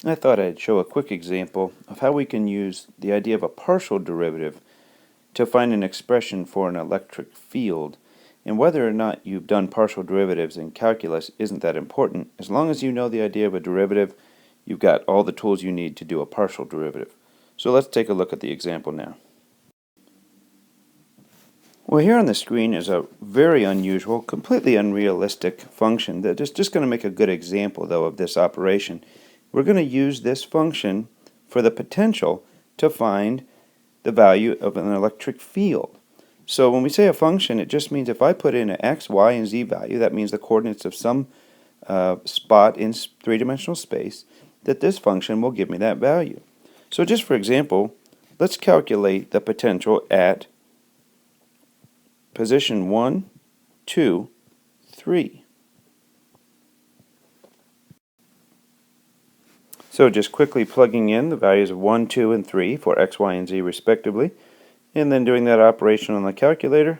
I thought I'd show a quick example of how we can use the idea of a partial derivative to find an expression for an electric field. And whether or not you've done partial derivatives in calculus isn't that important. As long as you know the idea of a derivative, you've got all the tools you need to do a partial derivative. So let's take a look at the example now. Well, here on the screen is a very unusual, completely unrealistic function that is just going to make a good example, though, of this operation. We're going to use this function for the potential to find the value of an electric field. So when we say a function, it just means if I put in an x, y, and z value, that means the coordinates of some spot in three-dimensional space, that this function will give me that value. So just for example, let's calculate the potential at position 1, 2, 3. So just quickly plugging in the values of 1, 2, and 3 for x, y, and z respectively, and then doing that operation on the calculator,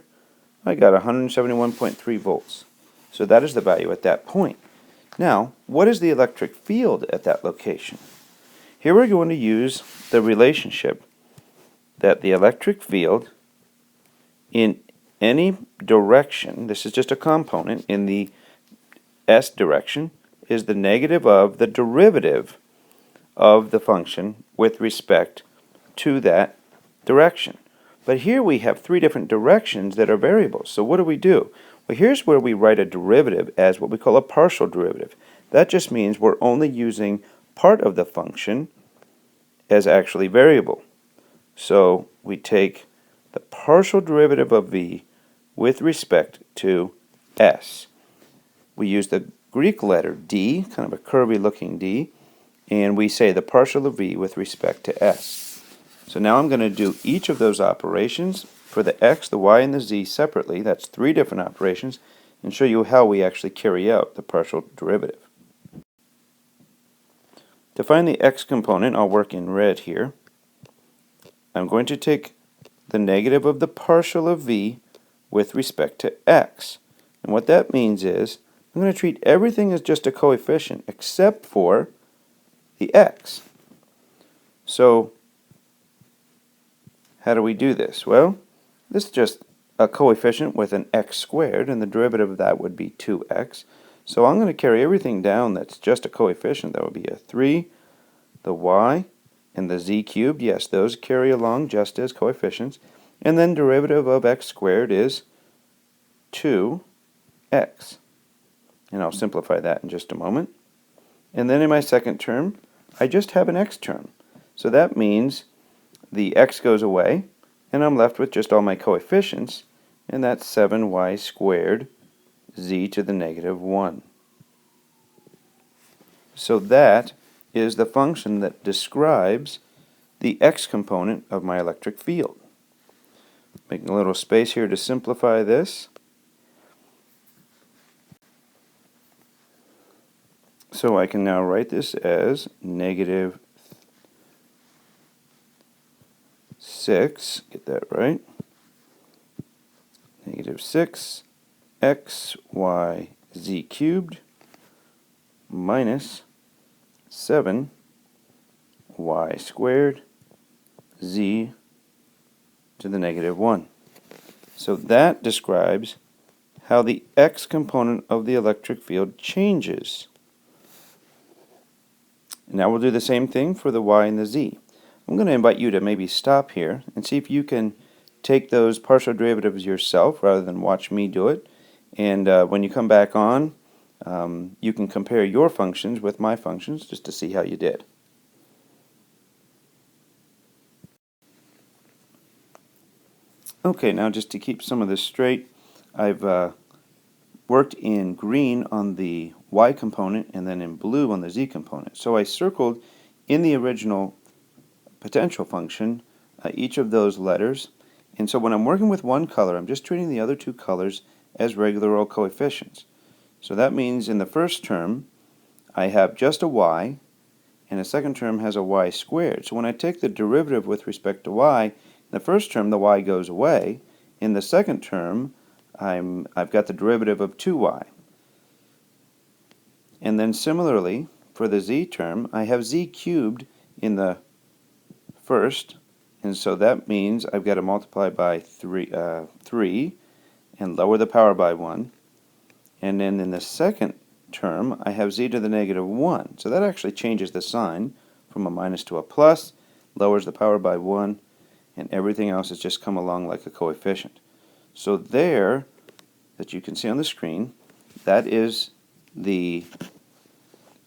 I got 171.3 volts. So that is the value at that point. Now, what is the electric field at that location? Here we're going to use the relationship that the electric field in any direction, this is just a component, in the s direction, is the negative of the derivative of the function with respect to that direction. But here we have three different directions that are variables. So what do? Well, here's where we write a derivative as what we call a partial derivative. That just means we're only using part of the function as actually variable. So we take the partial derivative of v with respect to s. We use the Greek letter d, kind of a curvy looking d, and we say the partial of v with respect to s. So now I'm going to do each of those operations for the x, the y, and the z separately. That's three different operations, and show you how we actually carry out the partial derivative. To find the x component, I'll work in red here. I'm going to take the negative of the partial of v with respect to x. And what that means is I'm going to treat everything as just a coefficient except for the x. So how do we do this? Well, this is just a coefficient with an x squared, and the derivative of that would be 2x. So I'm going to carry everything down that's just a coefficient. That would be a 3, the y, and the z cubed. Yes, those carry along just as coefficients. And then derivative of x squared is 2x. And I'll simplify that in just a moment. And then in my second term, I just have an x term. So that means the x goes away, and I'm left with just all my coefficients, and that's 7y squared z to the negative 1. So that is the function that describes the x component of my electric field. Making a little space here to simplify this. So I can now write this as negative 6, get that right, negative 6 x, y, z cubed minus 7 y squared z to the negative 1. So that describes how the x component of the electric field changes. Now we'll do the same thing for the y and the z. I'm going to invite you to maybe stop here and see if you can take those partial derivatives yourself rather than watch me do it. And when you come back on, you can compare your functions with my functions just to see how you did. Okay, now just to keep some of this straight, I've worked in green on the y component and then in blue on the z component. So I circled in the original potential function each of those letters, and so when I'm working with one color, I'm just treating the other two colors as regular old coefficients. So that means in the first term I have just a y, and the second term has a y squared. So when I take the derivative with respect to y, in the first term the y goes away. In the second term I've got the derivative of 2y. And then similarly for the z term, I have z cubed in the first, and so that means I've got to multiply by 3 and lower the power by 1. And then in the second term, I have z to the negative 1. So that actually changes the sign from a minus to a plus, lowers the power by 1, and everything else has just come along like a coefficient. So there, that you can see on the screen, that is the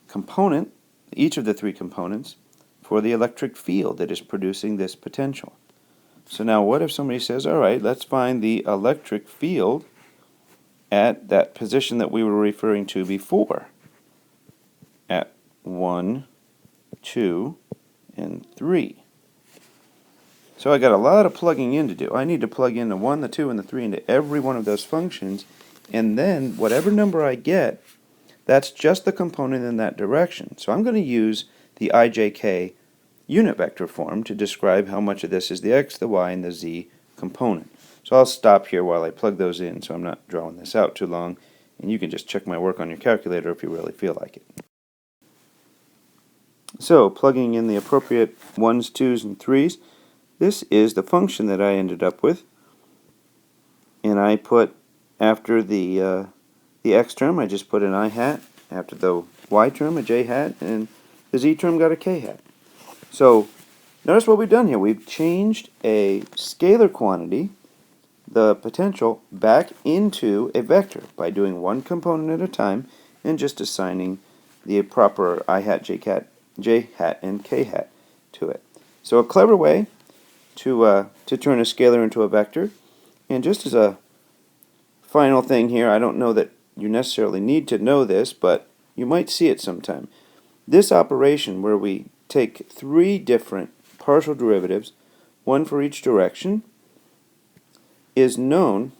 component, each of the three components, for the electric field that is producing this potential. So now what if somebody says, all right, let's find the electric field at that position that we were referring to before, at 1, 2, and 3. So I got a lot of plugging in to do. I need to plug in the 1, the 2, and the 3 into every one of those functions, and then whatever number I get, that's just the component in that direction. So I'm going to use the ijk unit vector form to describe how much of this is the x, the y, and the z component. So I'll stop here while I plug those in so I'm not drawing this out too long, and you can just check my work on your calculator if you really feel like it. So plugging in the appropriate 1s, 2s, and 3s, this is the function that I ended up with, and I put after the x term I just put an I hat, after the y term a j hat, and the z term got a k hat. So notice what we've done here. We've changed a scalar quantity, the potential, back into a vector by doing one component at a time and just assigning the proper I hat, j hat, and k hat to it. So a clever way to turn a scalar into a vector. And just as a final thing here, I don't know that you necessarily need to know this, but you might see it sometime. This operation where we take three different partial derivatives, one for each direction, is known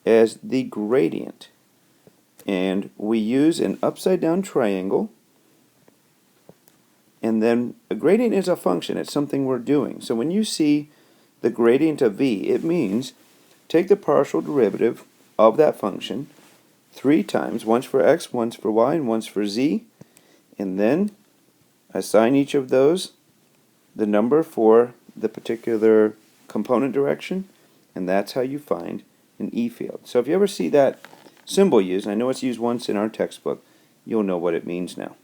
as the gradient. And we use an upside down triangle, and then a gradient is a function, it's something we're doing. So when you see the gradient of v, it means take the partial derivative of that function 3 times, once for x, once for y, and once for z, and then assign each of those the number for the particular component direction, and that's how you find an E field. So if you ever see that symbol used, I know it's used once in our textbook, you'll know what it means now.